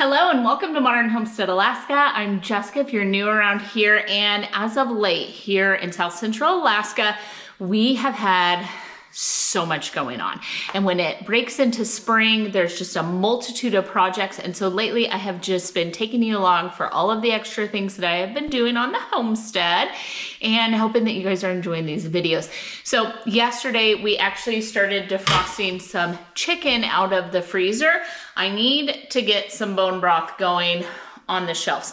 Hello and welcome to Modern Homestead Alaska. I'm Jessica if you're new around here, and as of late here in South Central Alaska, we have had so much going on. And when it breaks into spring, there's just a multitude of projects. And so lately I have just been taking you along for all of the extra things that I have been doing on the homestead and hoping that you guys are enjoying these videos. So yesterday we actually started defrosting some chicken out of the freezer. I need to get some bone broth going on the shelves.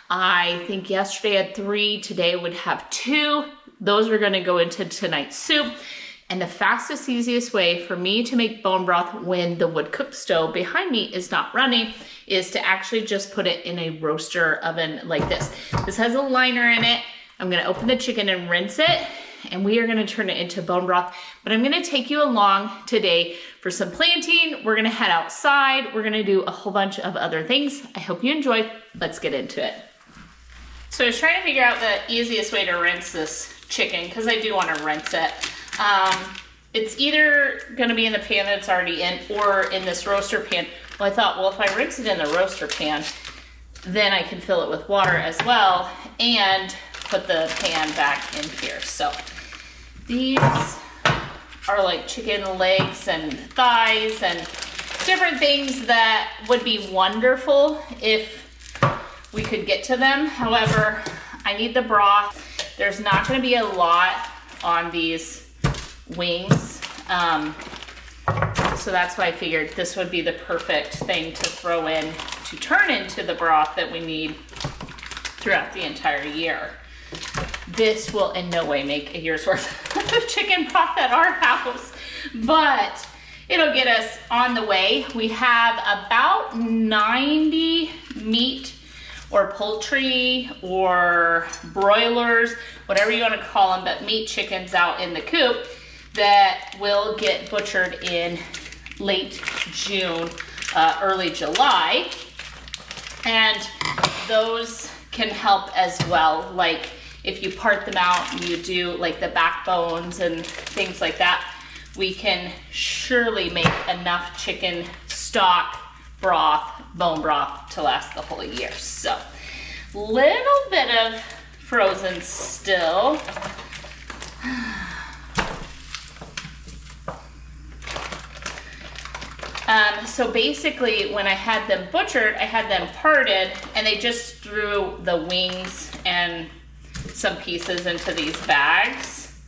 I think yesterday I had 3, today would have 2. Those are gonna go into tonight's soup. And the fastest, easiest way for me to make bone broth when the wood cook stove behind me is not running is to actually just put it in a roaster oven like this. This has a liner in it. I'm gonna open the chicken and rinse it, and we are gonna turn it into bone broth. But I'm gonna take you along today for some planting. We're gonna head outside. We're gonna do a whole bunch of other things. I hope you enjoy. Let's get into it. So I was trying to figure out the easiest way to rinse this chicken because I do wanna rinse it. It's either gonna be in the pan that it's already in or in this roaster pan. Well, I thought, well, if I rinse it in the roaster pan, then I can fill it with water as well and put the pan back in here. So these are like chicken legs and thighs and different things that would be wonderful if we could get to them. However, I need the broth. There's not gonna be a lot on these wings, so that's why I figured this would be the perfect thing to throw in to turn into the broth that we need throughout the entire year. This will in no way make a year's worth of chicken broth at our house, but it'll get us on the way. We have about 90 meat or poultry or broilers, whatever you want to call them, but meat chickens out in the coop that will get butchered in late June, early July. And those can help as well. Like if you part them out and you do like the backbones and things like that, we can surely make enough chicken stock broth, bone broth to last the whole year. So little bit of frozen still. So basically when I had them butchered, I had them parted and they just threw the wings and some pieces into these bags.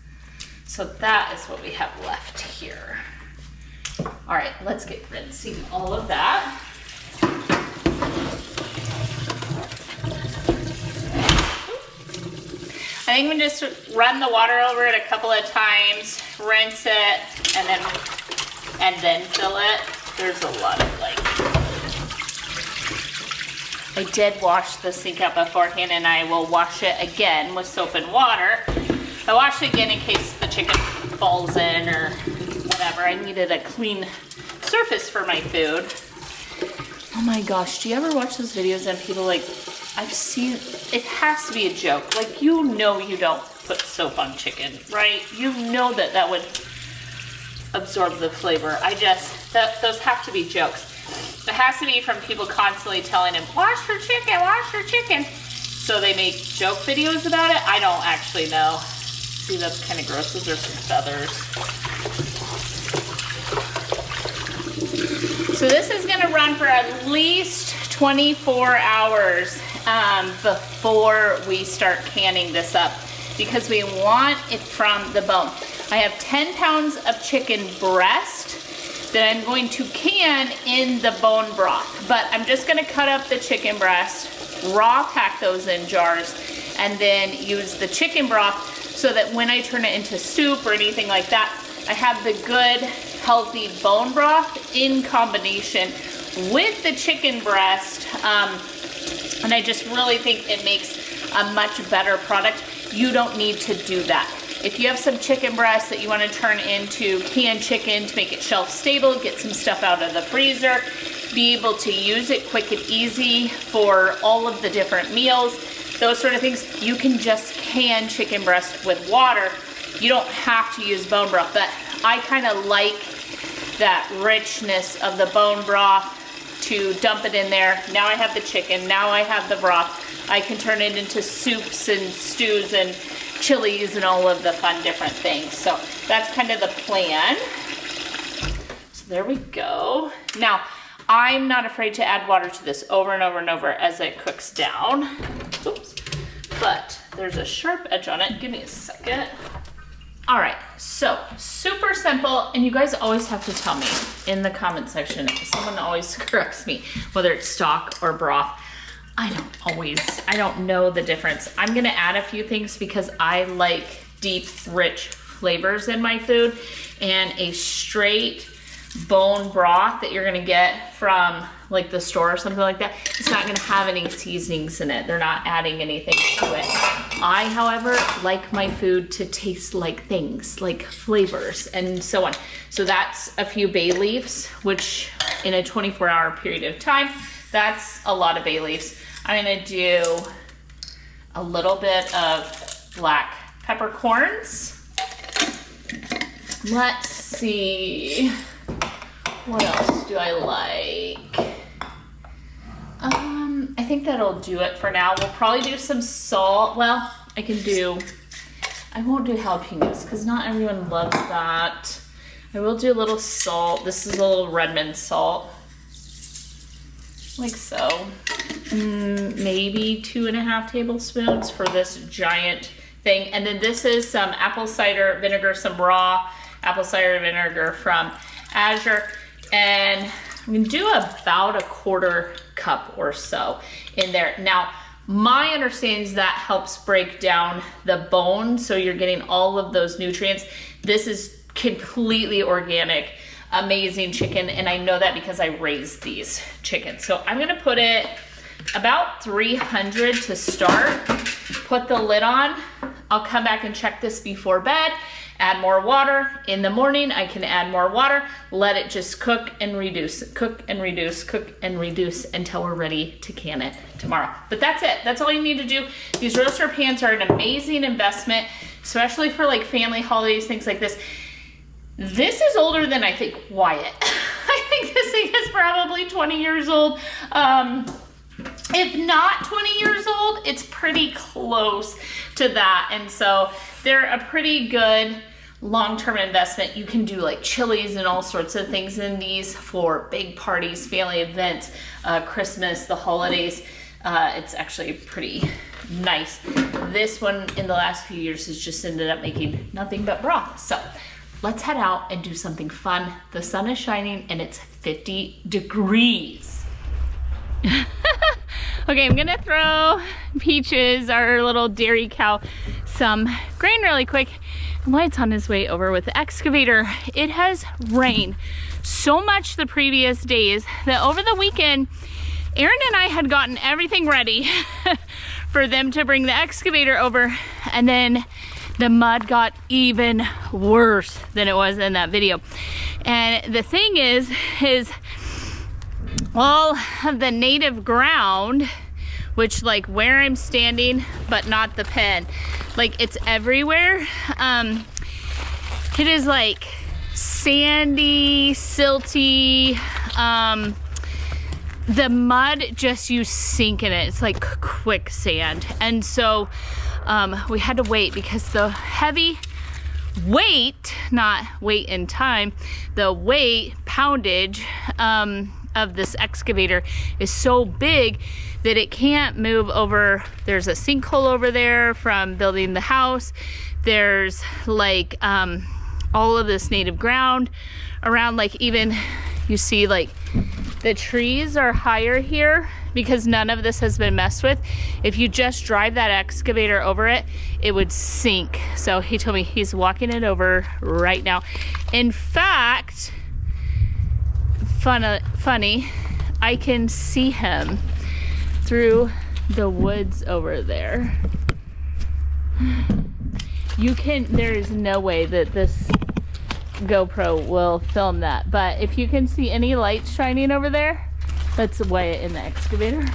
So that is what we have left here. All right, let's get rinsing all of that. I think we just run the water over it a couple of times, rinse it, and then fill it. There's a lot of I did wash the sink out beforehand, and I will wash it again with soap and water. I washed it again in case the chicken falls in or whatever. I needed a clean surface for my food. Oh my gosh, do you ever watch those videos and people like, I've seen, it has to be a joke. Like, you know you don't put soap on chicken, right? You know that that would absorb the flavor. Those have to be jokes. It has to be from people constantly telling him, wash your chicken, wash your chicken. So they make joke videos about it. I don't actually know. See, that's kind of gross. Those are some feathers. So this is gonna run for at least 24 hours before we start canning this up because we want it from the bone. I have 10 pounds of chicken breast that I'm going to can in the bone broth, but I'm just gonna cut up the chicken breast, raw pack those in jars, and then use the chicken broth so that when I turn it into soup or anything like that, I have the good, healthy bone broth in combination with the chicken breast, and I just really think it makes a much better product. You don't need to do that. If you have some chicken breast that you want to turn into canned chicken to make it shelf stable, get some stuff out of the freezer, be able to use it quick and easy for all of the different meals, those sort of things, you can just can chicken breast with water. You don't have to use bone broth, but I kind of like that richness of the bone broth to dump it in there. Now I have the chicken, now I have the broth. I can turn it into soups and stews and chilies and all of the fun different things. So that's kind of the plan. So there we go. Now, I'm not afraid to add water to this over and over and over as it cooks down. Oops. But there's a sharp edge on it. Give me a second. All right, so super simple, and you guys always have to tell me in the comment section. Someone always corrects me, whether it's stock or broth. I don't know the difference. I'm gonna add a few things because I like deep, rich flavors in my food, and a straight bone broth that you're gonna get from like the store or something like that, it's not gonna have any seasonings in it. They're not adding anything to it. I, however, like my food to taste like things, like flavors and so on. So that's a few bay leaves, which in a 24-hour period of time, that's a lot of bay leaves. I'm gonna do a little bit of black peppercorns. Let's see, what else do I like? I think that'll do it for now. We'll probably do some salt. Well, I won't do jalapenos because not everyone loves that. I will do a little salt. This is a little Redmond salt, like so. Maybe 2.5 tablespoons for this giant thing. And then this is some apple cider vinegar, some raw apple cider vinegar from Azure. And I'm gonna do about 1/4 cup or so in there. Now, my understanding is that helps break down the bone, so you're getting all of those nutrients. This is completely organic, amazing chicken, and I know that because I raised these chickens. So I'm gonna put it about 300 to start, put the lid on. I'll come back and check this before bed, add more water. In the morning, I can add more water, let it just cook and reduce, cook and reduce, cook and reduce until we're ready to can it tomorrow. But that's it, that's all you need to do. These roaster pans are an amazing investment, especially for like family holidays, things like this. This is older than I think Wyatt. I think this thing is probably 20 years old. If not 20 years old, it's pretty close to that. And so they're a pretty good long-term investment. You can do like chilies and all sorts of things in these for big parties, family events, Christmas, the holidays. It's actually pretty nice. This one in the last few years has just ended up making nothing but broth. So let's head out and do something fun. The sun is shining and it's 50 degrees. Okay, I'm gonna throw Peaches, our little dairy cow, some grain really quick. And Wyatt's on his way over with the excavator. It has rained so much the previous days that over the weekend, Aaron and I had gotten everything ready for them to bring the excavator over, and then the mud got even worse than it was in that video. And the thing is all of the native ground, which like where I'm standing, but not the pen, like it's everywhere. It is like sandy, silty, the mud, just you sink in it. It's like quicksand. And so we had to wait because the heavy weight, not weight in time, the weight poundage of this excavator is so big that it can't move over. There's a sinkhole over there from building the house. There's like all of this native ground around, like even you see like the trees are higher here because none of this has been messed with. If you just drive that excavator over it, it would sink. So he told me he's walking it over right now. In fact, funny, I can see him through the woods over there. There is no way that this GoPro will film that, but if you can see any lights shining over there, that's Wyatt in the excavator.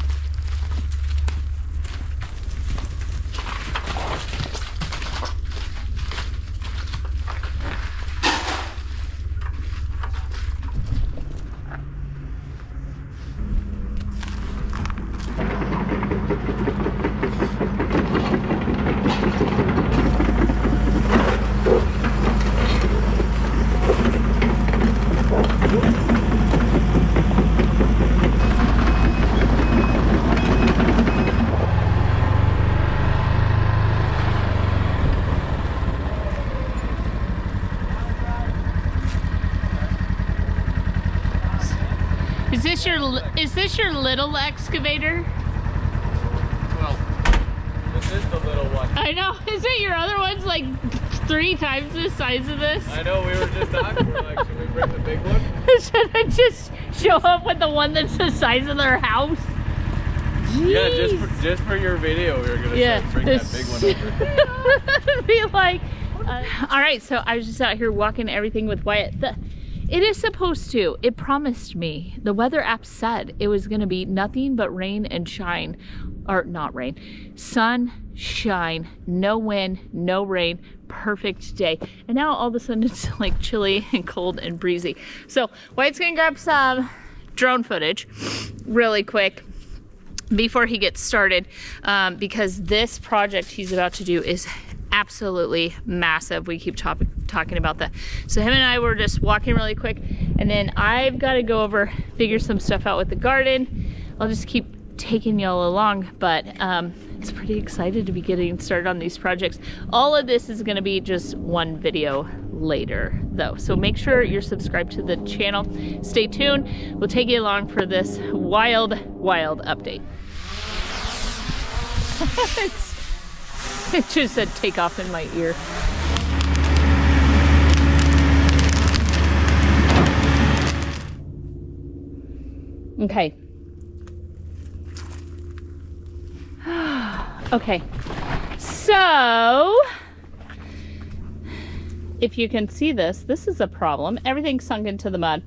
Is this your little excavator? Well, this is the little one. I know. Isn't your other one's like 3 times the size of this? I know, we were just talking, we're like, should we bring the big one? Should I just show up with the one that's the size of their house? Jeez. Yeah, just for your video, we were gonna say, bring that big one over. Be like, all right, so I was just out here walking everything with Wyatt. It is supposed to. It promised me. The weather app said it was going to be nothing but rain and shine. Or not rain. Sun, shine, no wind, no rain. Perfect day. And now all of a sudden it's like chilly and cold and breezy. So Wyatt's going to grab some drone footage really quick before he gets started, because this project he's about to do is absolutely massive. We keep talking about that. So him and I were just walking really quick, and then I've got to go over, figure some stuff out with the garden. I'll just keep taking y'all along, but it's pretty excited to be getting started on these projects. All of this is going to be just one video later though, so make sure you're subscribed to the channel. Stay tuned. We'll take you along for this wild update. It just said take off in my ear. Okay. Okay. So, if you can see this is a problem. Everything's sunk into the mud.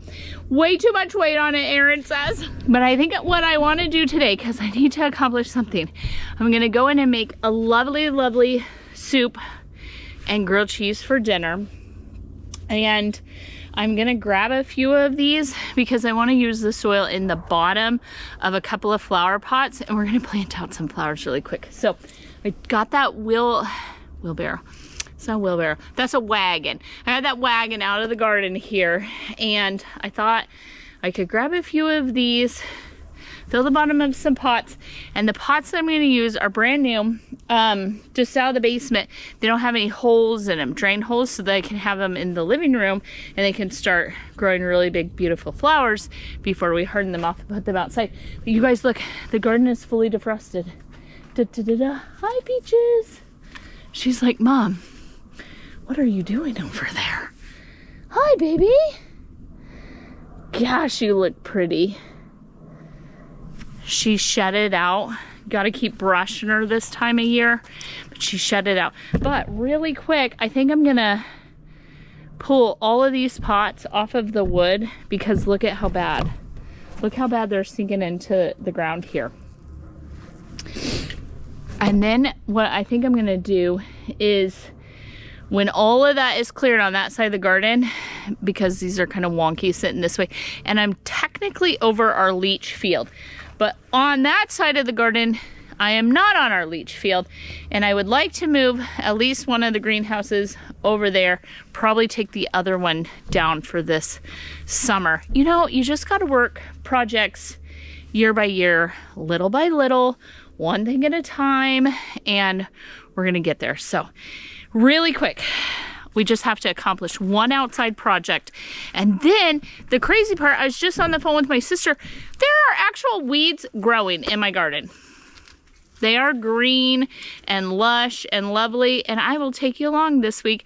Way too much weight on it, Aaron says. But I think what I want to do today, because I need to accomplish something, I'm going to go in and make a lovely soup and grilled cheese for dinner. And I'm going to grab a few of these because I want to use the soil in the bottom of a couple of flower pots, and we're going to plant out some flowers really quick. So I got that wheelbarrow. It's not a wheelbarrow, that's a wagon. I had that wagon out of the garden here, and I thought I could grab a few of these, fill the bottom of some pots, and the pots that I'm going to use are brand new, just out of the basement. They don't have any holes in them, drain holes, so that I can have them in the living room and they can start growing really big, beautiful flowers before we harden them off and put them outside. But you guys look, the garden is fully defrosted. Hi, Peaches. She's like, Mom, what are you doing over there? Hi, baby. Gosh, you look pretty. She shed it out. Got to keep brushing her this time of year, but she shed it out. But really quick, I think I'm gonna pull all of these pots off of the wood, because look at how bad. Look how bad they're sinking into the ground here. And then what I think I'm gonna do is, when all of that is cleared on that side of the garden, because these are kind of wonky sitting this way, and I'm technically over our leach field, but on that side of the garden, I am not on our leach field, and I would like to move at least one of the greenhouses over there, probably take the other one down for this summer. You know, you just got to work projects year by year, little by little, one thing at a time, and we're gonna get there. So really quick, we just have to accomplish one outside project. And then the crazy part, I was just on the phone with my sister. There are actual weeds growing in my garden. They are green and lush and lovely. And I will take you along this week,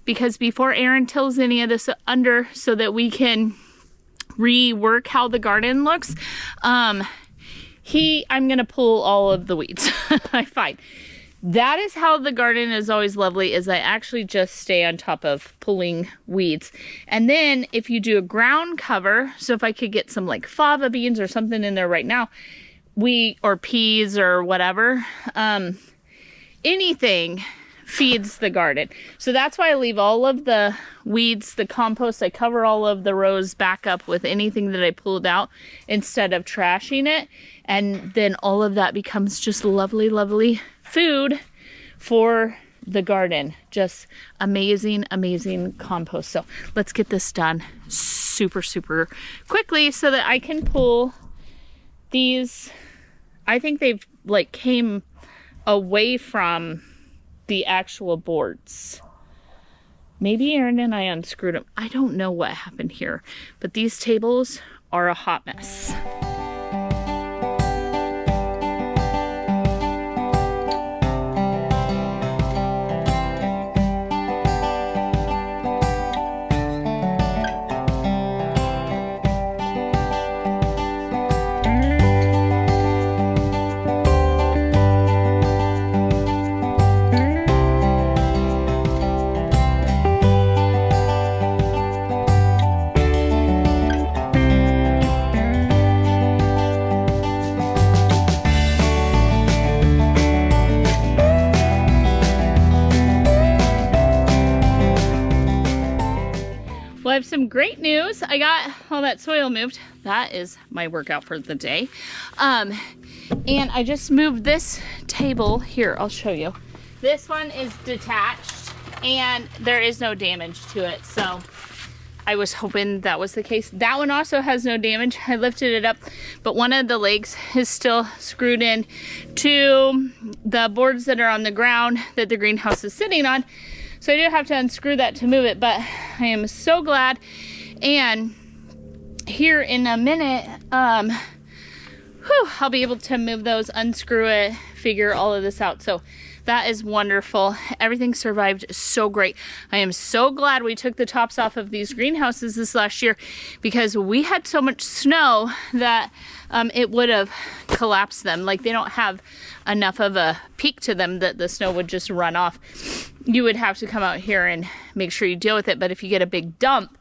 because before Aaron tills any of this under so that we can rework how the garden looks, I'm gonna pull all of the weeds. I find that is how the garden is always lovely, is I actually just stay on top of pulling weeds. And then if you do a ground cover, so if I could get some like fava beans or something in there right now, or peas or whatever, anything feeds the garden. So that's why I leave all of the weeds, the compost, I cover all of the rows back up with anything that I pulled out instead of trashing it. And then all of that becomes just lovely, lovely food for the garden. Just amazing, amazing compost. So let's get this done super, super quickly so that I can pull these. I think they've like came away from the actual boards. Maybe Aaron and I unscrewed them. I don't know what happened here, but these tables are a hot mess. Well, I have some great news. I got all that soil moved. That is my workout for the day. And I just moved this table here. I'll show you. This one is detached and there is no damage to it. So I was hoping that was the case. That one also has no damage. I lifted it up, but one of the legs is still screwed in to the boards that are on the ground that the greenhouse is sitting on. So I do have to unscrew that to move it, but I am so glad. And here in a minute, I'll be able to move those, unscrew it, figure all of this out. So that is wonderful. Everything survived so great. I am so glad we took the tops off of these greenhouses this last year because we had so much snow that it would have collapsed them. Like they don't have enough of a peak to them that the snow would just run off. You would have to come out here and make sure you deal with it. But if you get a big dump,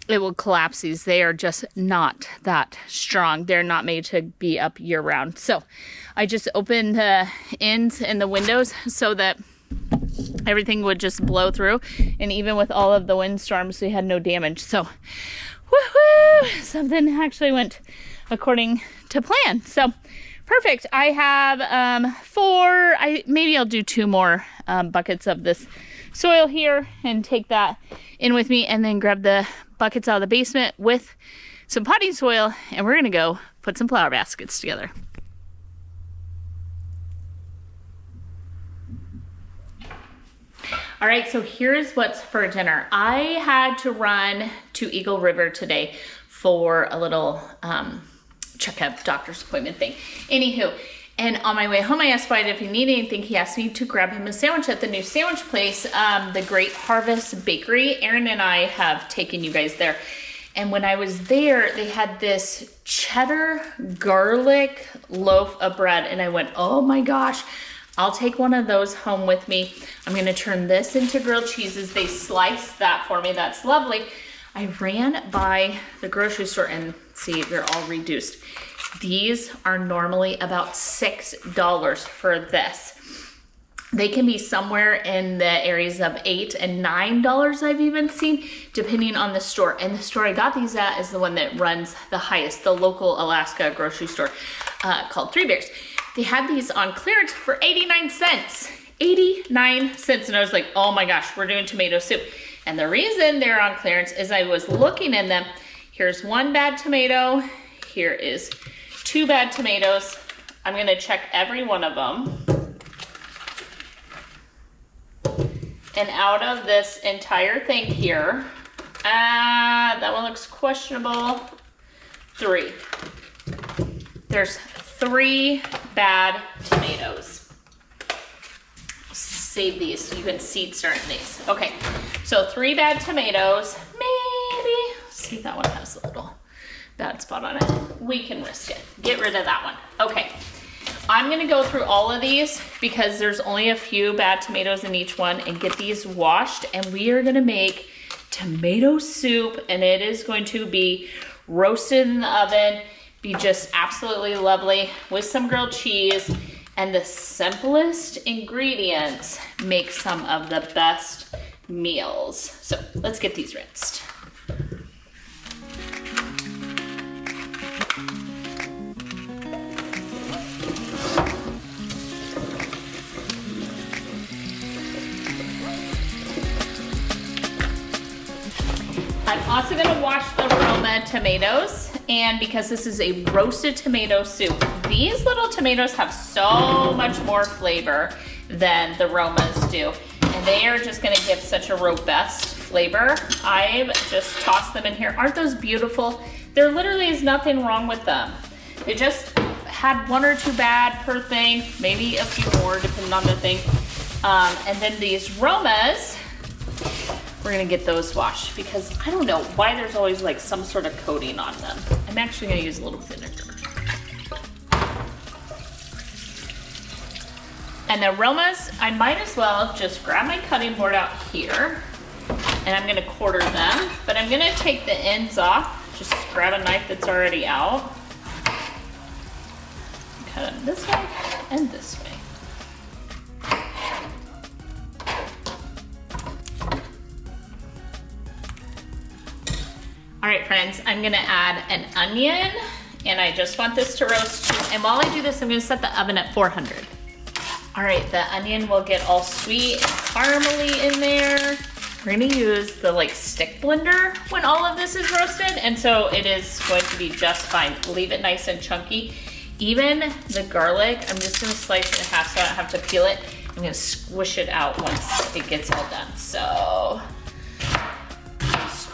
it will collapse these. They are just not that strong. They're not made to be up year round. So I just opened the ends and the windows so that everything would just blow through. And even with all of the windstorms, we had no damage. So woohoo! Something actually went according to plan. So perfect. I have maybe I'll do 2 more buckets of this soil here and take that in with me and then grab the buckets out of the basement with some potting soil and we're gonna go put some flower baskets together. All right, so here's what's for dinner. I had to run to Eagle River today for a little checkup, doctor's appointment thing. Anywho, and on my way home, I asked Biden if he needed anything. He asked me to grab him a sandwich at the new sandwich place, the Great Harvest Bakery. Aaron and I have taken you guys there. And when I was there, they had this cheddar garlic loaf of bread. And I went, oh my gosh, I'll take one of those home with me. I'm gonna turn this into grilled cheeses. They sliced that for me, that's lovely. I ran by the grocery store and see, they're all reduced. These are normally about $6 for this. They can be somewhere in the areas of $8 and $9 I've even seen, depending on the store. And the store I got these at is the one that runs the highest, the local Alaska grocery store called Three Bears. They had these on clearance for 89 cents. 89 cents. And I was like, oh my gosh, we're doing tomato soup. And the reason they're on clearance is I was looking in them. Here's 1 bad tomato. Here is 2 bad tomatoes. I'm gonna check every one of them. And out of this entire thing here, that one looks questionable. 3. There's 3 bad tomatoes. Save these so you can seed start these. Okay, so 3 bad tomatoes, maybe. See, that one has a little bad spot on it. We can risk it. Get rid of that one. Okay, I'm gonna go through all of these because there's only a few bad tomatoes in each one and get these washed, and we are gonna make tomato soup, and it is going to be roasted in the oven, be just absolutely lovely with some grilled cheese And the simplest ingredients make some of the best meals. So let's get these rinsed. I'm also gonna wash the Roma tomatoes, and because this is a roasted tomato soup, these little tomatoes have so much more flavor than the Romas do, and they are just gonna give such a robust flavor. I've just tossed them in here. Aren't those beautiful? There literally is nothing wrong with them. They just had 1 or 2 bad per thing, maybe a few more depending on the thing. And then these Romas, we're gonna get those washed because I don't know why there's always like some sort of coating on them. I'm actually gonna use a little vinegar. And the aromas, I might as well just grab my cutting board out here and I'm gonna quarter them, but I'm gonna take the ends off. Just grab a knife that's already out. Cut them this way and this way. All right, friends, I'm gonna add an onion, and I just want this to roast too. And while I do this, I'm gonna set the oven at 400. All right, the onion will get all sweet and caramely in there. We're gonna use the like stick blender when all of this is roasted, and so it is going to be just fine. Leave it nice and chunky. Even the garlic, I'm just gonna slice it in half so I don't have to peel it. I'm gonna squish it out once it gets all done. So,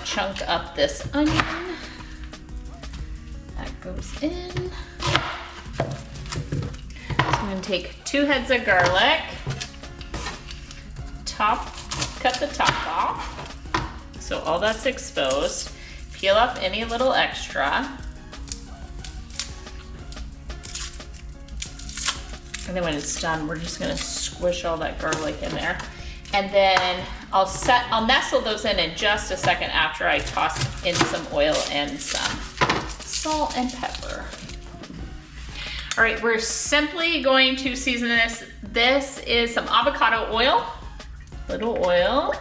chunk up this onion. That goes in. So I'm gonna take 2 heads of garlic. Cut the top off. So all that's exposed. Peel up any little extra. And then when it's done, we're just gonna squish all that garlic in there. And then I'll nestle those in just a second after I toss in some oil and some salt and pepper. All right, we're simply going to season this. This is some avocado oil, little oil.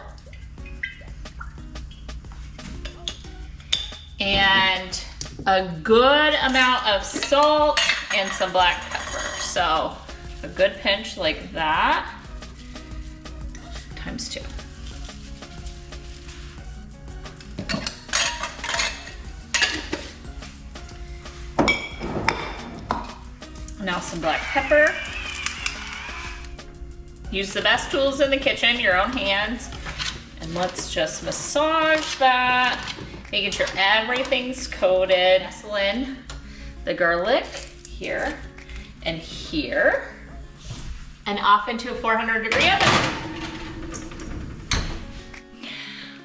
And a good amount of salt and some black pepper. So a good pinch like that. Times 2. Now some black pepper. Use the best tools in the kitchen, your own hands. And let's just massage that, making sure everything's coated. Nestle in the garlic here and here. And off into a 400-degree oven.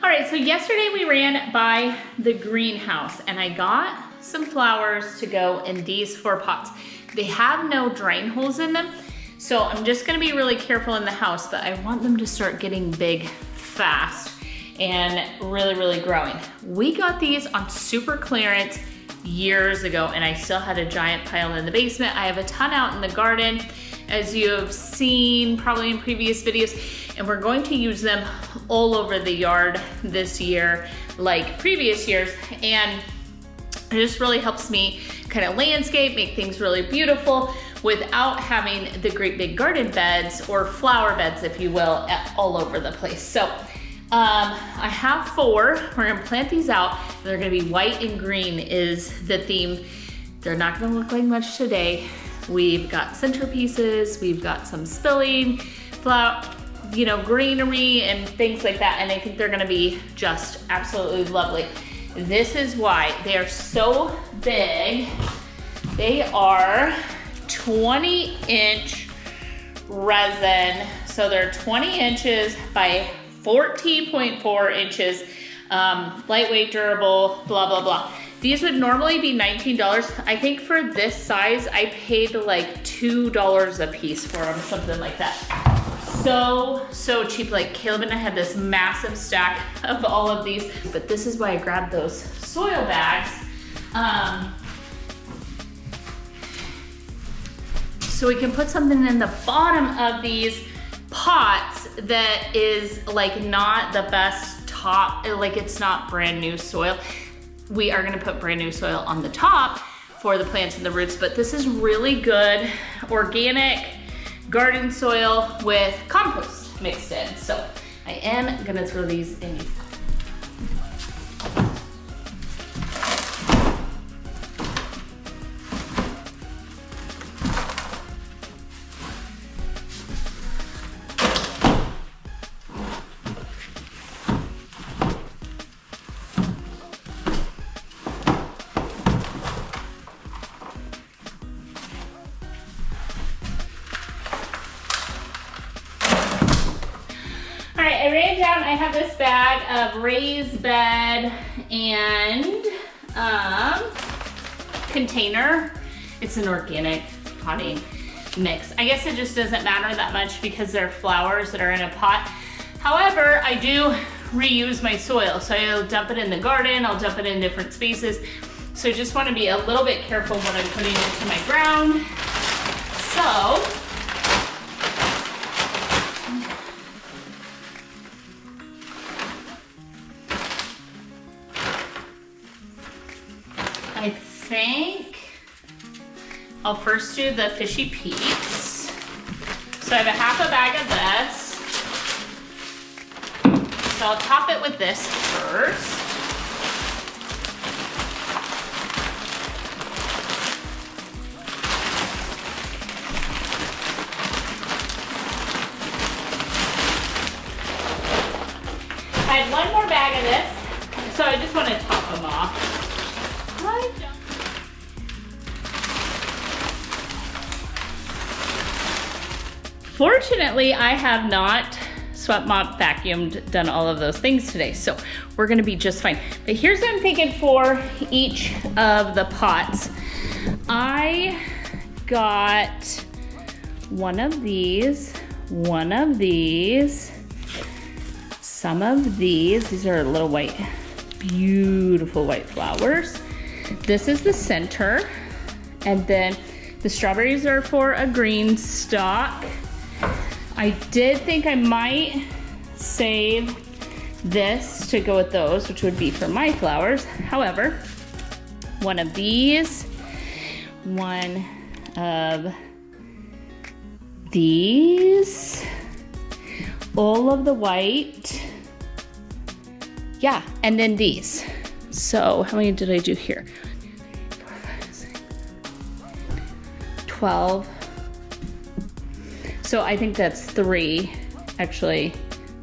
All right, so yesterday we ran by the greenhouse and I got some flowers to go in these 4 pots. They have no drain holes in them, so I'm just gonna be really careful in the house, but I want them to start getting big fast and really, really growing. We got these on super clearance years ago and I still had a giant pile in the basement. I have a ton out in the garden, as you have seen probably in previous videos, and we're going to use them all over the yard this year like previous years, and it just really helps me kind of landscape, make things really beautiful without having the great big garden beds or flower beds, if you will, all over the place. So I have 4. We're gonna plant these out. They're gonna be white and green is the theme. They're not gonna look like much today. We've got centerpieces, we've got some spilling, greenery and things like that, and I think they're gonna be just absolutely lovely. This is why they are so big. They are 20-inch resin, so they're 20 inches by 14.4 inches, lightweight, durable, blah, blah, blah. These would normally be $19. I think for this size, I paid like $2 a piece for them, something like that. So cheap. Like Caleb and I had this massive stack of all of these, but this is why I grabbed those soil bags. so we can put something in the bottom of these pots that is like not the best top, like it's not brand new soil. We are gonna put brand new soil on the top for the plants and the roots, but this is really good organic garden soil with compost mixed in. So I am gonna throw these in. I ran down, I have this bag of raised bed and container. It's an organic potting mix. I guess it just doesn't matter that much because they're flowers that are in a pot. However, I do reuse my soil. So I'll dump it in the garden, I'll dump it in different spaces. So I just want to be a little bit careful what I'm putting into my ground. So, I think I'll first do the fishy peaks. So I have a half a bag of this. So I'll top it with this first. I had one more bag of this, so I just want to top them off. Fortunately, I have not swept, mopped, vacuumed, done all of those things today, so we're gonna be just fine. But here's what I'm thinking for each of the pots. I got one of these, some of these. These are little white, beautiful white flowers. This is the center, and then the strawberries are for a green stalk. I did think I might save this to go with those, which would be for my flowers. However, one of these, one of these, all of the white, yeah, and then these. So how many did I do here? 12. So I think that's 3. Actually,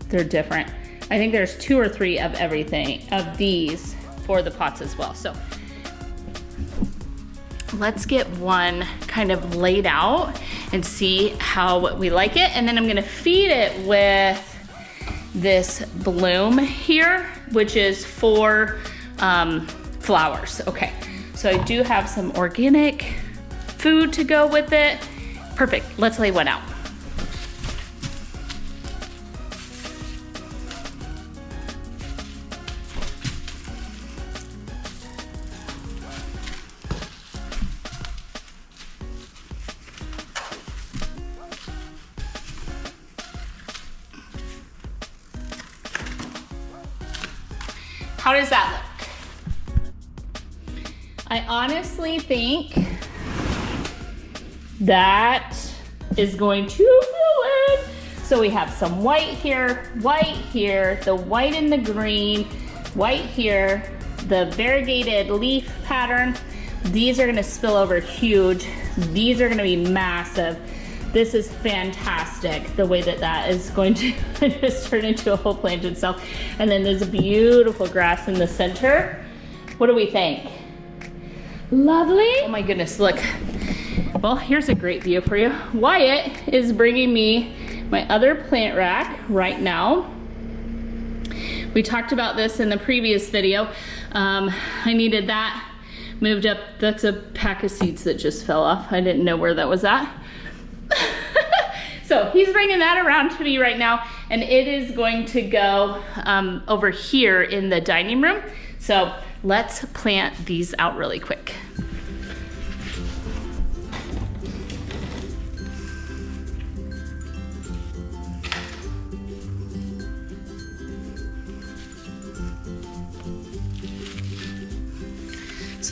they're different. I think there's 2 or 3 of everything, of these for the pots as well. So let's get one kind of laid out and see how we like it. And then I'm gonna feed it with this bloom here, which is for flowers. Okay, so I do have some organic food to go with it. Perfect, let's lay one out. How does that look? I honestly think that is going to fill in. So we have some white here, the white and the green, white here, the variegated leaf pattern. These are gonna spill over huge. These are gonna be massive. This is fantastic, the way that that is going to just turn into a whole plant itself. And then there's a beautiful grass in the center. What do we think? Lovely. Oh my goodness, look. Well, here's a great view for you. Wyatt is bringing me my other plant rack right now. We talked about this in the previous video. I needed that moved up. That's a pack of seeds that just fell off. I didn't know where that was at. So he's bringing that around to me right now, and it is going to go over here in the dining room. So let's plant these out really quick.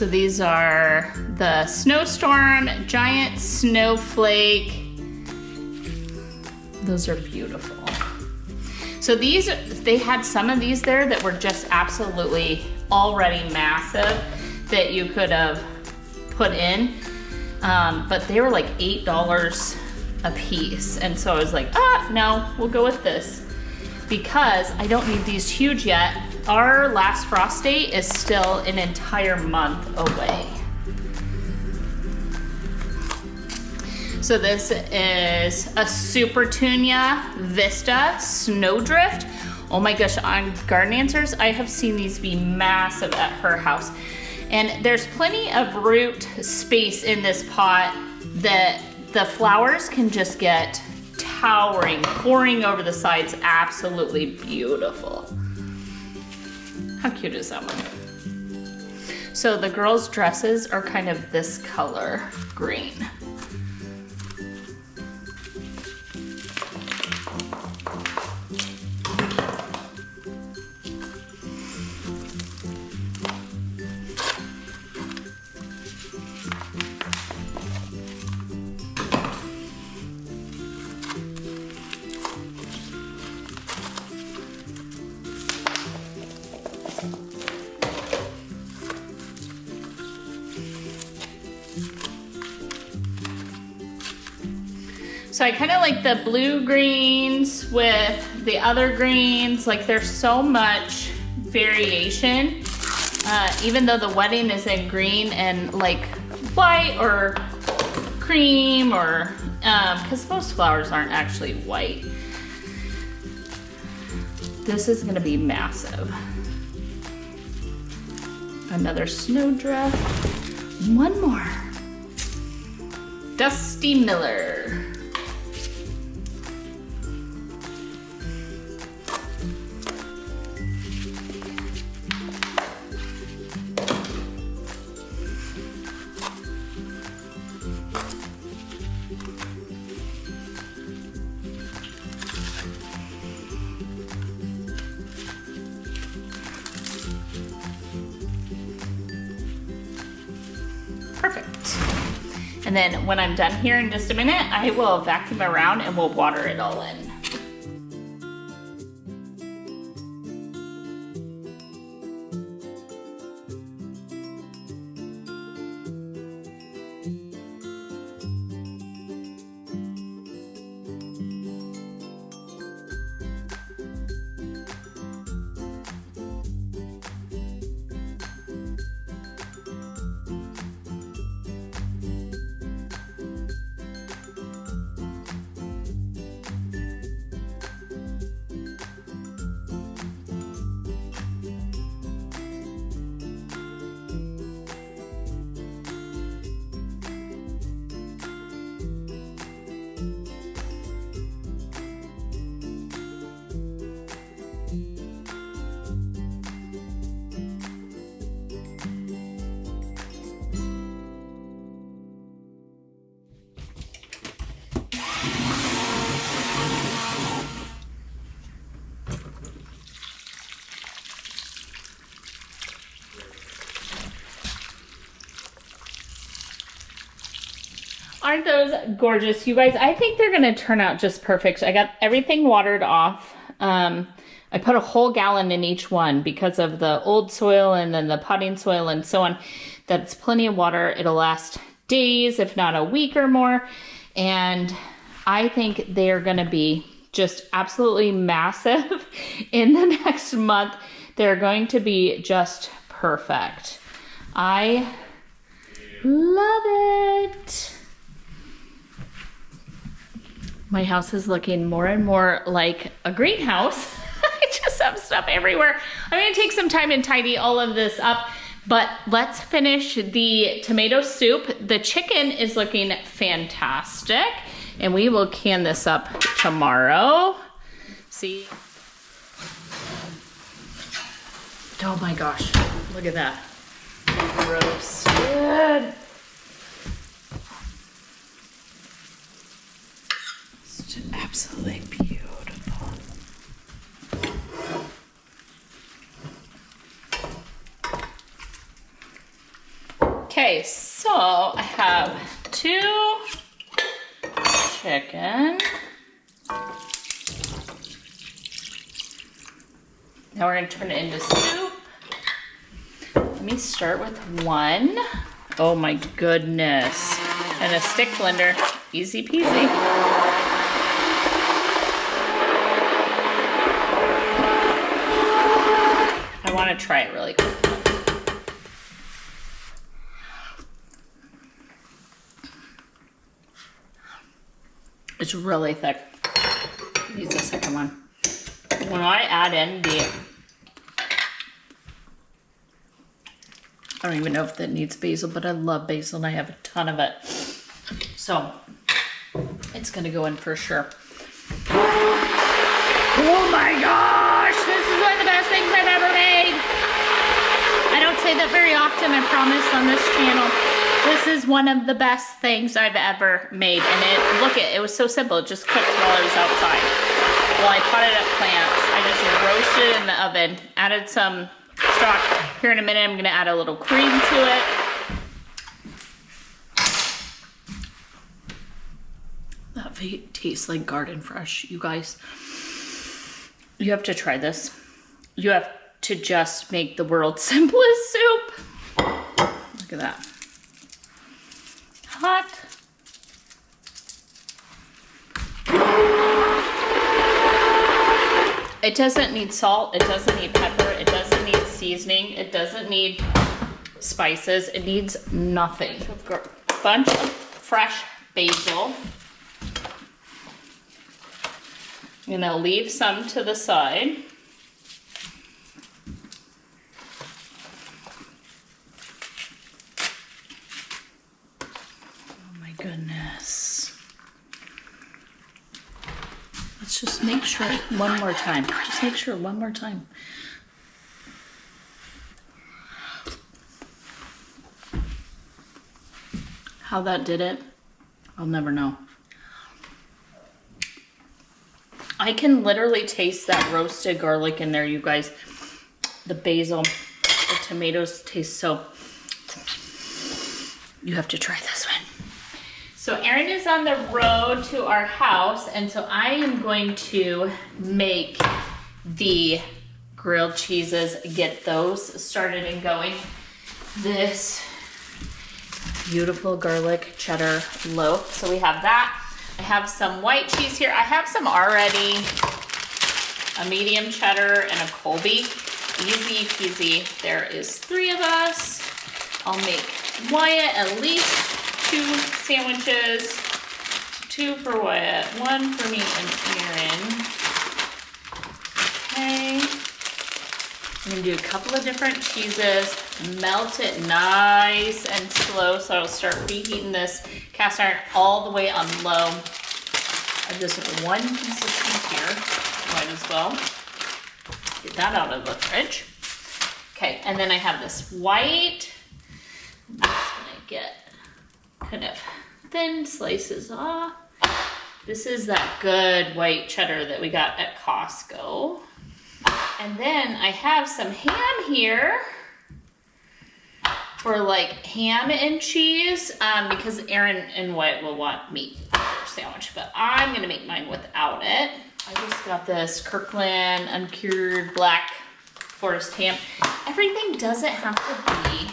So these are the snowstorm, giant snowflake. Those are beautiful. So these, they had some of these there that were just absolutely already massive that you could have put in, but they were like $8 a piece. And so I was like, no, we'll go with this because I don't need these huge yet. Our last frost date is still an entire month away. So this is a Super Tunia Vista Snowdrift. Oh my gosh, on Garden Answers, I have seen these be massive at her house. And there's plenty of root space in this pot that the flowers can just get towering, pouring over the sides. Absolutely beautiful. How cute is that one? So the girls' dresses are kind of this color, green. So I kind of like the blue greens with the other greens. Like there's so much variation. Even though the wedding is in green and like white or cream or, because most flowers aren't actually white. This is gonna be massive. Another snowdrift. One more. Dusty Miller. Perfect. And then when I'm done here in just a minute, I will vacuum around and we'll water it all in. Aren't those gorgeous, you guys? I think they're gonna turn out just perfect. I got everything watered off. I put a whole gallon in each one because of the old soil and then the potting soil and so on. That's plenty of water. It'll last days, if not a week or more. And I think they are gonna be just absolutely massive in the next month. They're going to be just perfect. I love it. My house is looking more and more like a greenhouse. I just have stuff everywhere. I'm gonna take some time and tidy all of this up, but let's finish the tomato soup. The chicken is looking fantastic, and we will can this up tomorrow. See? Oh my gosh, look at that. Roasted. Absolutely beautiful. So I have 2 chicken. Now we're gonna turn it into soup. Let me start with 1. Oh my goodness. And a stick blender, easy peasy. I wanna try it really quick. It's really thick. Use the second one. When I add in I don't even know if that needs basil, but I love basil and I have a ton of it. So it's gonna go in for sure. Oh my gosh, this is one of the best things I've ever made. I don't say that very often, I promise, on this channel. This is one of the best things I've ever made. And look, it was so simple. It just cooked while I was outside. Well, I potted up plants. I just roasted it in the oven, added some stock. Here in a minute, I'm gonna add a little cream to it. That tastes like garden fresh, you guys. You have to try this. You have to just make the world's simplest soup. Look at that. Hot. It doesn't need salt, it doesn't need pepper, it doesn't need seasoning, it doesn't need spices, it needs nothing. A bunch of fresh basil. I'm gonna leave some to the side. Oh my goodness. Let's just make sure one more time. Just make sure one more time. How that did it, I'll never know. I can literally taste that roasted garlic in there, you guys. The basil, the tomatoes taste so... You have to try this one. So Erin is on the road to our house, and so I am going to make the grilled cheeses, get those started and going. This beautiful garlic cheddar loaf. So we have that. I have some white cheese here. I have some already, a medium cheddar and a Colby. Easy peasy. There is 3 of us. I'll make Wyatt at least 2 sandwiches. 2 for Wyatt, 1 for me and Erin. Okay. I'm gonna do a couple of different cheeses, melt it nice and slow, so I'll start reheating this cast iron all the way on low. I have this 1 piece of cheese here, might as well get that out of the fridge. Okay, and then I have this white. I'm just gonna get kind of thin slices off. This is that good white cheddar that we got at Costco. And then I have some ham here for like ham and cheese because Erin and Wyatt will want meat for their sandwich, but I'm gonna make mine without it. I just got this Kirkland uncured black forest ham. Everything doesn't have to be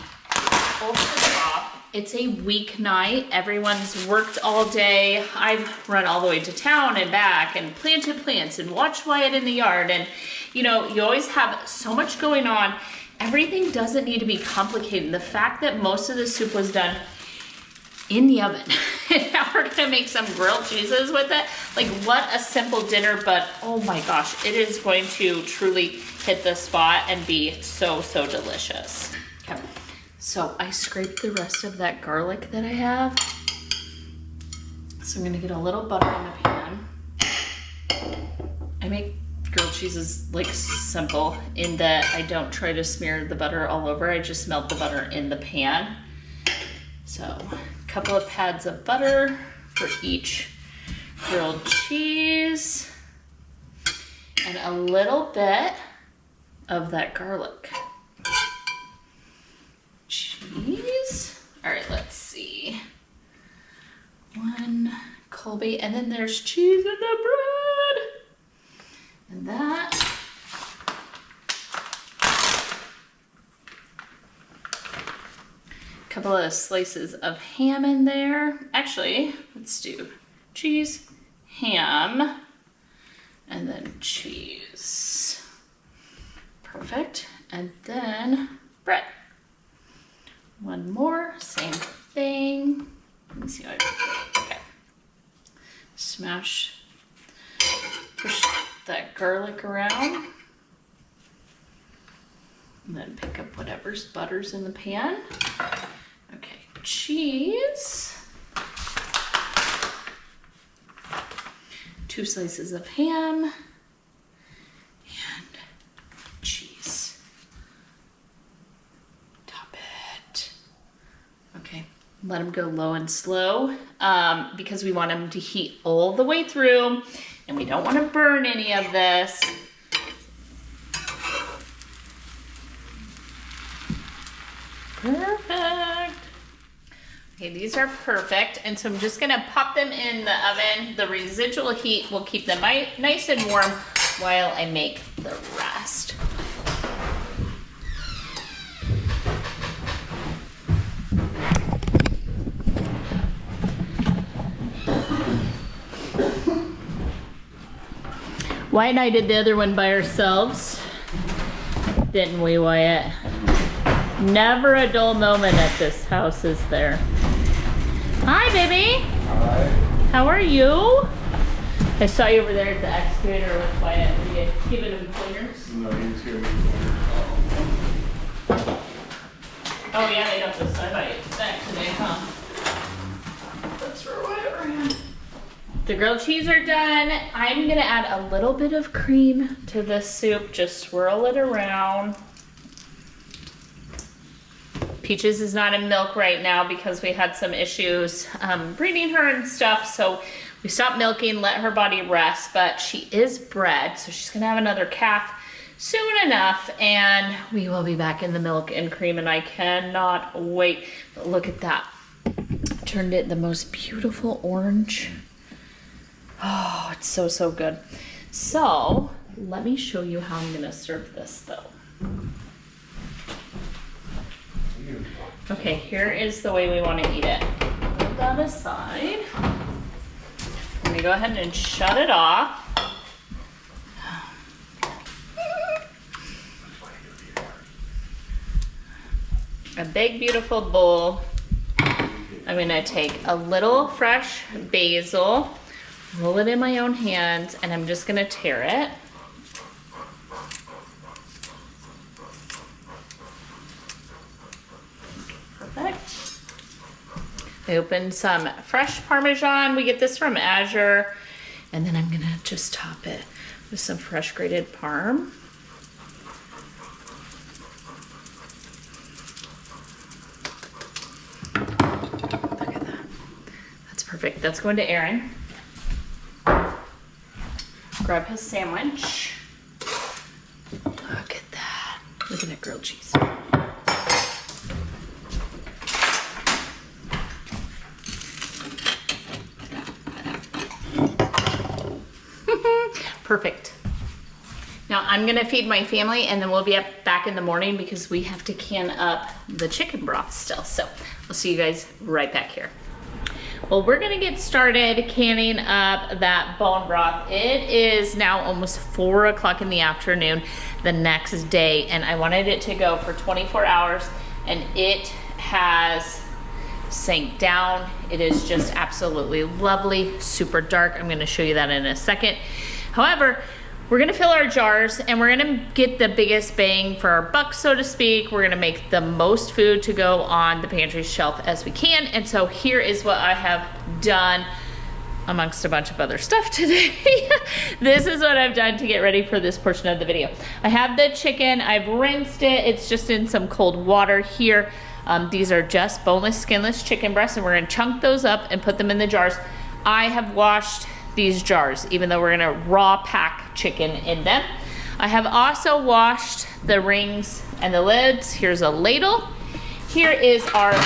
full to the top. It's a weeknight. Everyone's worked all day. I've run all the way to town and back and planted plants and watched Wyatt in the yard. And you know, you always have so much going on. Everything doesn't need to be complicated. The fact that most of the soup was done in the oven. And now we're gonna make some grilled cheeses with it. Like, what a simple dinner, but oh my gosh, it is going to truly hit the spot and be so, so delicious. Okay. So I scraped the rest of that garlic that I have. So I'm gonna get a little butter in the pan. I make grilled cheeses like simple in that I don't try to smear the butter all over. I just melt the butter in the pan. So a couple of pads of butter for each grilled cheese and a little bit of that garlic cheese. All right, let's see. 1 Colby, and then there's cheese in the bread. And that. A couple of slices of ham in there. Actually, let's do cheese, ham, and then cheese. Perfect. And then bread. 1 more, same thing. Let me see how I do it. Okay. Smash, push that garlic around. And then pick up whatever's butter's in the pan. Okay, cheese. 2 slices of ham. And cheese. Top it. Okay, let them go low and slow because we want them to heat all the way through and we don't want to burn any of this. Perfect. Okay, these are perfect. And so I'm just gonna pop them in the oven. The residual heat will keep them nice and warm while I make the rest. Wyatt and I did the other one by ourselves, didn't we, Wyatt? Never a dull moment at this house, is there? Hi, baby. Hi. How are you? I saw you over there at the excavator with Wyatt. Were you giving him pointers? No, he was giving me pointers. Oh yeah, they got the side back today, huh? That's where Wyatt ran. The grilled cheese are done. I'm gonna add a little bit of cream to this soup. Just swirl it around. Peaches is not in milk right now because we had some issues breeding her and stuff, so we stopped milking, let her body rest, but she is bred, so she's gonna have another calf soon enough, and we will be back in the milk and cream, and I cannot wait. But look at that. Turned it the most beautiful orange. Oh, it's so, so good. So, let me show you how I'm gonna serve this though. Okay, here is the way we want to eat it. Put that aside. I'm going to go ahead and shut it off. A big, beautiful bowl. I'm going to take a little fresh basil, roll it in my own hands, and I'm just going to tear it. I opened some fresh Parmesan. We get this from Azure. And then I'm gonna just top it with some fresh grated Parm. Look at that. That's perfect. That's going to Aaron. Grab his sandwich. Look at that. Look at that grilled cheese. Perfect. Now I'm gonna feed my family and then we'll be back in the morning because we have to can up the chicken broth still. So I'll see you guys right back here. Well, we're gonna get started canning up that bone broth. It is now almost 4 o'clock in the afternoon the next day, and I wanted it to go for 24 hours, and it has sank down. It is just absolutely lovely, super dark. I'm gonna show you that in a second. However, we're gonna fill our jars and we're gonna get the biggest bang for our buck, so to speak. We're gonna make the most food to go on the pantry shelf as we can. And so here is what I have done amongst a bunch of other stuff today. This is what I've done to get ready for this portion of the video. I have the chicken, I've rinsed it. It's just in some cold water here. These are just boneless, skinless chicken breasts, and we're gonna chunk those up and put them in the jars. I have washed these jars, even though we're gonna raw pack chicken in them. I have also washed the rings and the lids. Here's a ladle. Here is our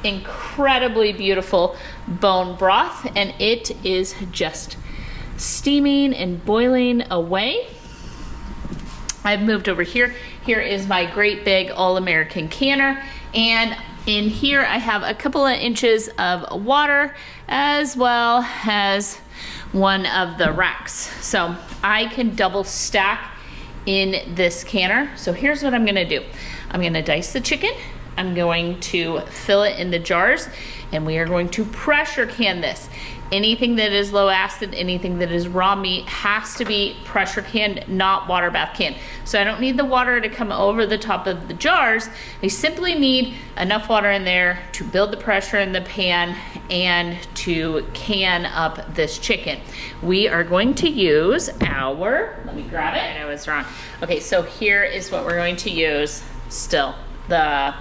incredibly beautiful bone broth, and it is just steaming and boiling away. I've moved over here. Here is my great big All-American canner, and in here I have a couple of inches of water as well as one of the racks. So I can double stack in this canner. So here's what I'm gonna do. I'm gonna dice the chicken. I'm going to fill it in the jars, and we are going to pressure can this. Anything that is low acid, anything that is raw meat has to be pressure canned, not water bath canned. So I don't need the water to come over the top of the jars. I simply need enough water in there to build the pressure in the pan and to can up this chicken. We are going to use our, let me grab it, I was wrong. Okay, so here is what we're going to use still. The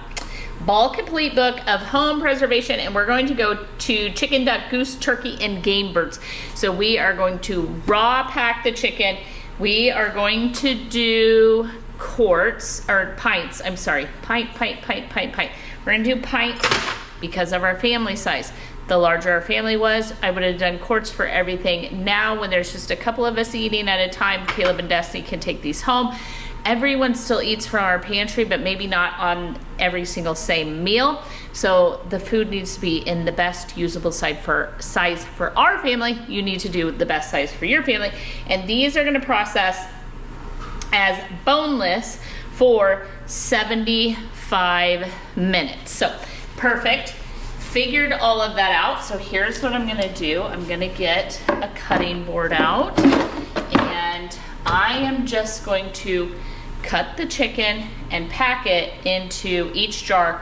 Ball Complete Book of Home Preservation, and we're going to go to chicken, duck, goose, turkey, and game birds. So we are going to raw pack the chicken. We are going to do quarts, or pints, I'm sorry, pint. We're gonna do pints because of our family size. The larger our family was, I would have done quarts for everything. Now when there's just a couple of us eating at a time, Caleb and Destiny can take these home. Everyone still eats from our pantry, but maybe not on every single same meal. So the food needs to be in the best usable size for our family. You need to do the best size for your family. And these are gonna process as boneless for 75 minutes. So perfect. Figured all of that out. So here's what I'm gonna do. I'm gonna get a cutting board out, and I am just going to cut the chicken and pack it into each jar.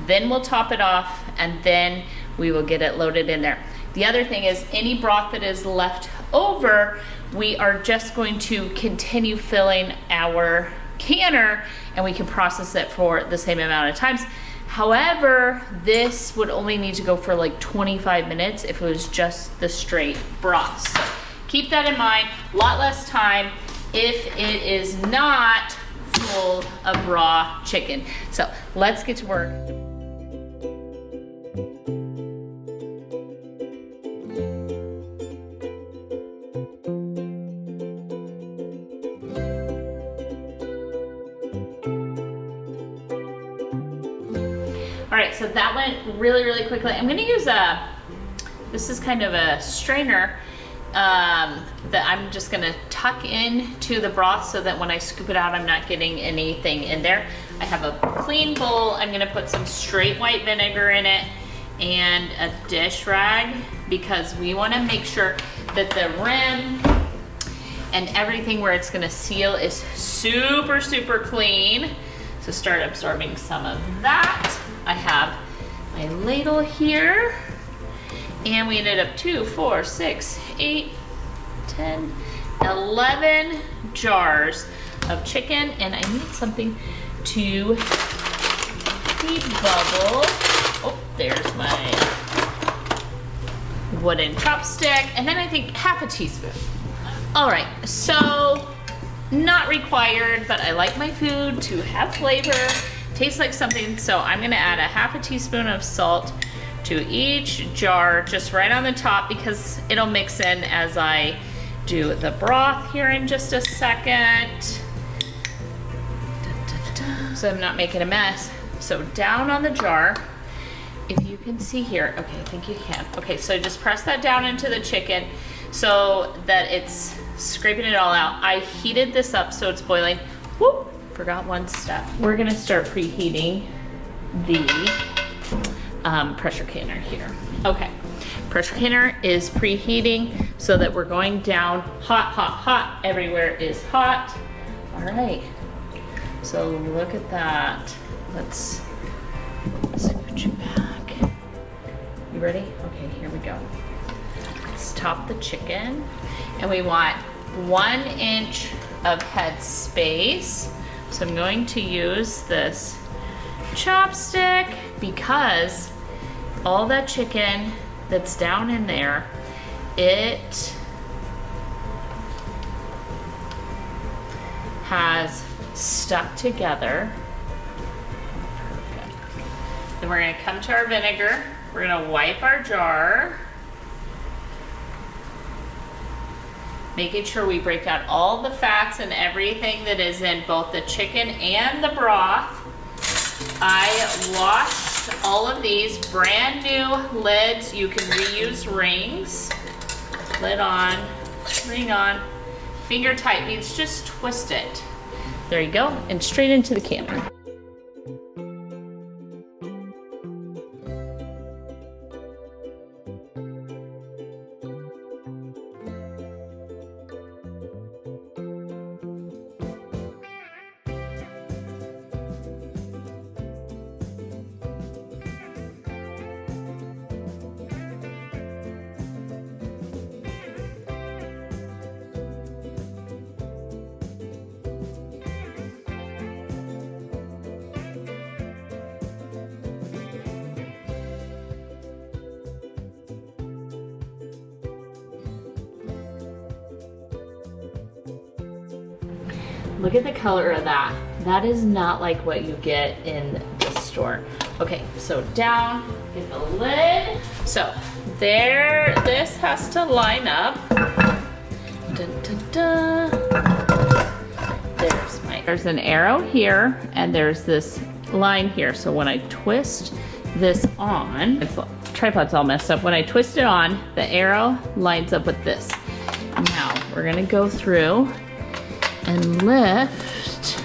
Then we'll top it off, and then we will get it loaded in there. The other thing is any broth that is left over, we are just going to continue filling our canner, and we can process it for the same amount of times. However, this would only need to go for like 25 minutes if it was just the straight broth. So keep that in mind, a lot less time if it is not full of raw chicken. So let's get to work. All right, so that went really, really quickly. I'm gonna use this is kind of a strainer that I'm just gonna tuck into the broth so that when I scoop it out, I'm not getting anything in there. I have a clean bowl. I'm gonna put some straight white vinegar in it and a dish rag because we wanna make sure that the rim and everything where it's gonna seal is super, super clean. So start absorbing some of that. I have my ladle here, and we ended up 2, 4, 6, 8, 10, 11 jars of chicken, and I need something to debubble. Oh, there's my wooden chopstick, and then I think half a teaspoon. All right, so not required, but I like my food to have flavor, taste like something, so I'm gonna add a half a teaspoon of salt to each jar, just right on the top, because it'll mix in as I do the broth here in just a second. So I'm not making a mess. So down on the jar, if you can see here, okay, I think you can. Okay, so just press that down into the chicken so that it's scraping it all out. I heated this up so it's boiling. Whoop, forgot one step. We're gonna start preheating the pressure canner here. Okay, pressure canner is preheating so that we're going down hot, hot, hot. Everywhere is hot. All right, so look at that. Let's scooch you back. You ready? Okay, here we go. Let's top the chicken, and we want 1 inch of head space. So I'm going to use this chopstick because all that chicken that's down in there, it has stuck together. Perfect. Then we're gonna come to our vinegar. We're gonna wipe our jar. Making sure we break out all the fats and everything that is in both the chicken and the broth. I washed all of these, brand new lids. You can reuse rings. Lid on, ring on, finger tight means just twist it. There you go, and straight into the canner. Look at the color of that. That is not like what you get in the store. Okay, so down, get the lid. So there, this has to line up. Dun, dun, dun. There's an arrow here, and there's this line here. So when I twist this on, the tripod's all messed up. When I twist it on, the arrow lines up with this. Now we're gonna go through and lift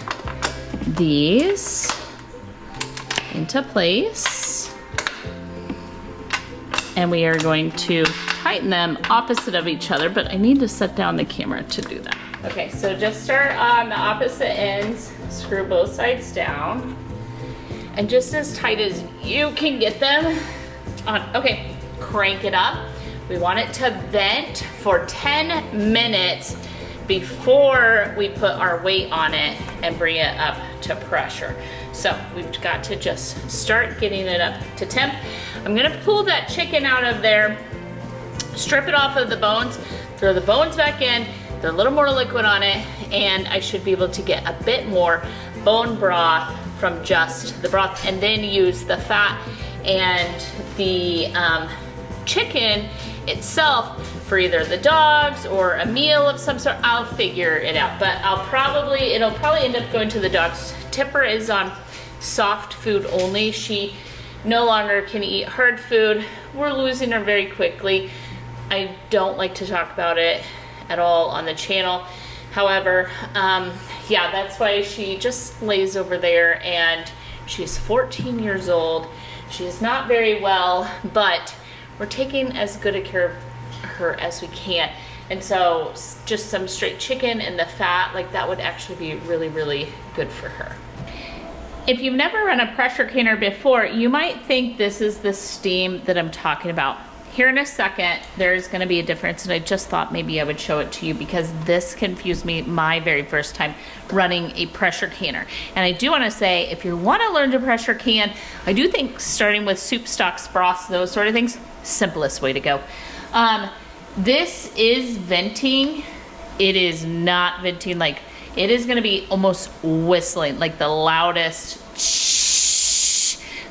these into place. And we are going to tighten them opposite of each other, but I need to set down the camera to do that. Okay, so just start on the opposite ends, screw both sides down, and just as tight as you can get them on. Okay, crank it up. We want it to vent for 10 minutes before we put our weight on it and bring it up to pressure. So we've got to just start getting it up to temp. I'm gonna pull that chicken out of there, strip it off of the bones, throw the bones back in, throw a little more liquid on it, and I should be able to get a bit more bone broth from just the broth, and then use the fat and the chicken itself for either the dogs or a meal of some sort. I'll figure it out, but it'll probably end up going to the dogs. Tipper is on soft food only. She no longer can eat hard food. We're losing her very quickly. I don't like to talk about it at all on the channel. However, yeah, that's why she just lays over there, and she's 14 years old. She is not very well, but we're taking as good a care of her as we can. And so just some straight chicken and the fat, like that would actually be really, really good for her. If you've never run a pressure canner before, you might think this is the steam that I'm talking about. Here in a second, there's gonna be a difference, and I just thought maybe I would show it to you because this confused me my very first time running a pressure canner. And I do wanna say, if you wanna learn to pressure can, I do think starting with soup stocks, broths, those sort of things, simplest way to go. This is venting. It is not venting, like it is gonna be almost whistling, like the loudest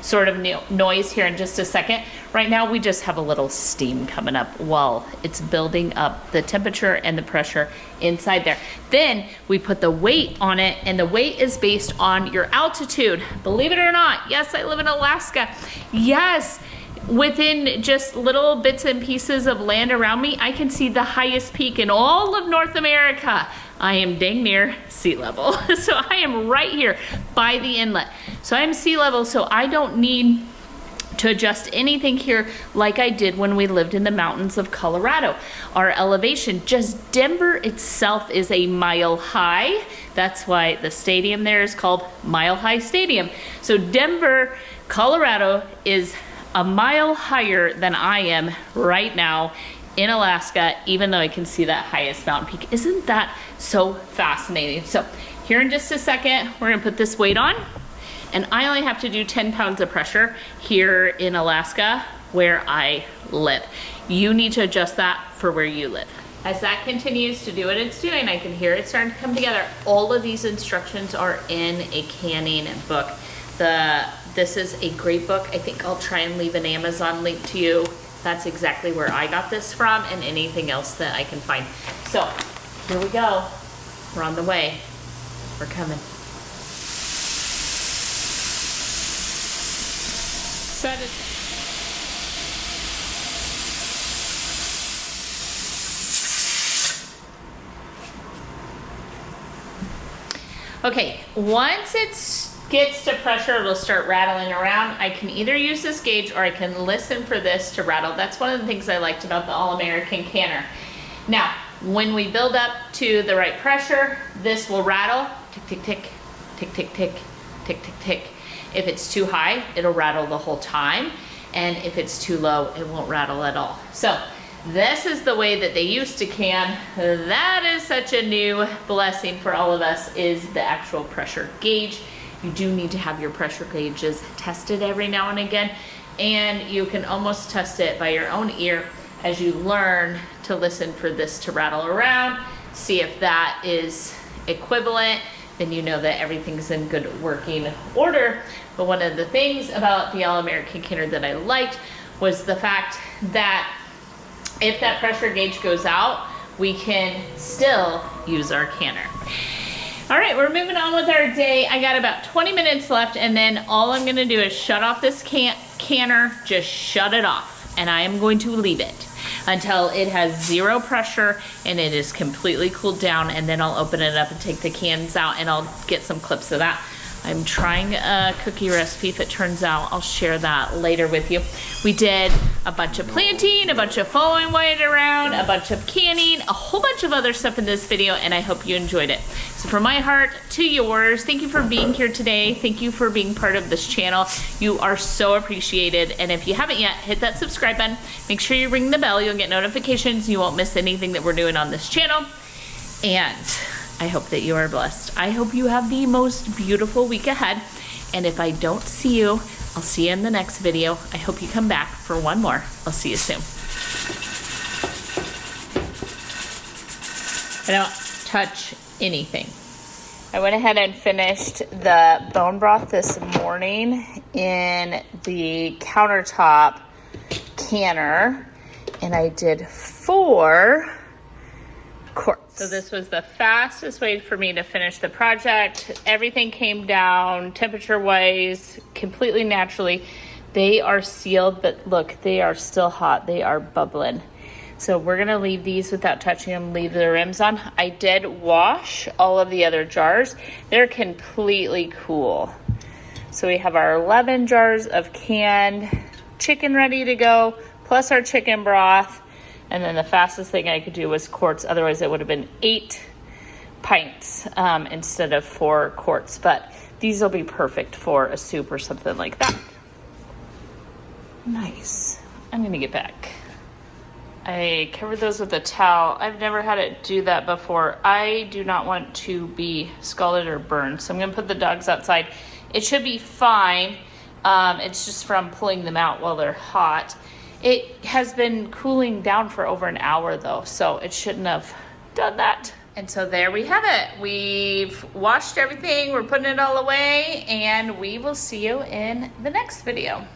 sort of noise here in just a second. Right now we just have a little steam coming up while it's building up the temperature and the pressure inside there. Then we put the weight on it, and the weight is based on your altitude. Believe it or not, yes, I live in Alaska. Yes, within just little bits and pieces of land around me, I can see the highest peak in all of North America. I am dang near sea level. So I am right here by the inlet. So I'm sea level, so I don't need to adjust anything here like I did when we lived in the mountains of Colorado. Our elevation, just Denver itself, is a mile high. That's why the stadium there is called Mile High Stadium. So Denver, Colorado is a mile higher than I am right now in Alaska, even though I can see that highest mountain peak. Isn't that so fascinating? So here in just a second, we're gonna put this weight on, and I only have to do 10 pounds of pressure here in Alaska where I live. You need to adjust that for where you live. As that continues to do what it's doing, I can hear it starting to come together. All of these instructions are in a canning book. The This is a great book. I think I'll try and leave an Amazon link to you. That's exactly where I got this from, and anything else that I can find. So here we go. We're on the way. We're coming. Set it. Okay, once it gets to pressure, it'll start rattling around. I can either use this gauge or I can listen for this to rattle. That's one of the things I liked about the All-American canner. Now, when we build up to the right pressure, this will rattle, tick, tick, tick, tick, tick, tick, tick, tick, tick. If it's too high, it'll rattle the whole time. And if it's too low, it won't rattle at all. So this is the way that they used to can. That is such a new blessing for all of us, is the actual pressure gauge. You do need to have your pressure gauges tested every now and again, and you can almost test it by your own ear as you learn to listen for this to rattle around. See if that is equivalent, then you know that everything's in good working order. But one of the things about the All-American canner that I liked was the fact that if that pressure gauge goes out, we can still use our canner. All right, we're moving on with our day. I got about 20 minutes left, and then all I'm gonna do is shut off this canner, just shut it off, and I am going to leave it until it has 0 pressure and it is completely cooled down, and then I'll open it up and take the cans out, and I'll get some clips of that. I'm trying a cookie recipe. If it turns out, I'll share that later with you. We did a bunch of planting, a bunch of following white around, a bunch of canning, a whole bunch of other stuff in this video, and I hope you enjoyed it. So from my heart to yours, thank you for being here today. Thank you for being part of this channel. You are so appreciated. And if you haven't yet, hit that subscribe button. Make sure you ring the bell. You'll get notifications. You won't miss anything that we're doing on this channel. And I hope that you are blessed. I hope you have the most beautiful week ahead. And if I don't see you, I'll see you in the next video. I hope you come back for one more. I'll see you soon. I don't touch anything. I went ahead and finished the bone broth this morning in the countertop canner, and I did 4 quarts. So this was the fastest way for me to finish the project. Everything came down temperature-wise, completely naturally. They are sealed, but look, they are still hot. They are bubbling. So we're gonna leave these without touching them, leave the rims on. I did wash all of the other jars. They're completely cool. So we have our 11 jars of canned chicken ready to go, plus our chicken broth. And then the fastest thing I could do was quarts. Otherwise it would have been 8 pints instead of 4 quarts. But these will be perfect for a soup or something like that. Nice. I'm gonna get back. I covered those with a towel. I've never had it do that before. I do not want to be scalded or burned. So I'm gonna put the dogs outside. It should be fine. It's just from pulling them out while they're hot. It has been cooling down for over an hour though, so it shouldn't have done that. And so there we have it. We've washed everything, we're putting it all away, and we will see you in the next video.